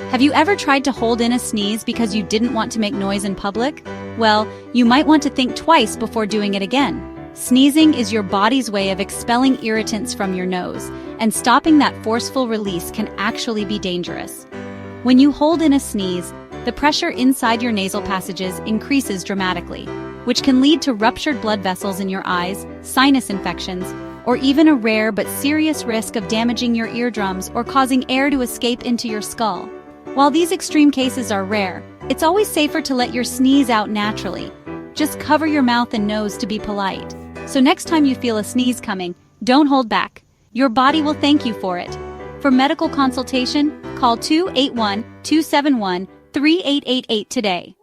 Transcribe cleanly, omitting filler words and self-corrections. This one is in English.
Have you ever tried to hold in a sneeze because you didn't want to make noise in public? Well, you might want to think twice before doing it again. Sneezing is your body's way of expelling irritants from your nose, and stopping that forceful release can actually be dangerous. When you hold in a sneeze, the pressure inside your nasal passages increases dramatically, which can lead to ruptured blood vessels in your eyes, sinus infections, or even a rare but serious risk of damaging your eardrums or causing air to escape into your skull. While these extreme cases are rare, it's always safer to let your sneeze out naturally. Just cover your mouth and nose to be polite. So next time you feel a sneeze coming, don't hold back. Your body will thank you for it. For medical consultation, call 281-271-3888 today.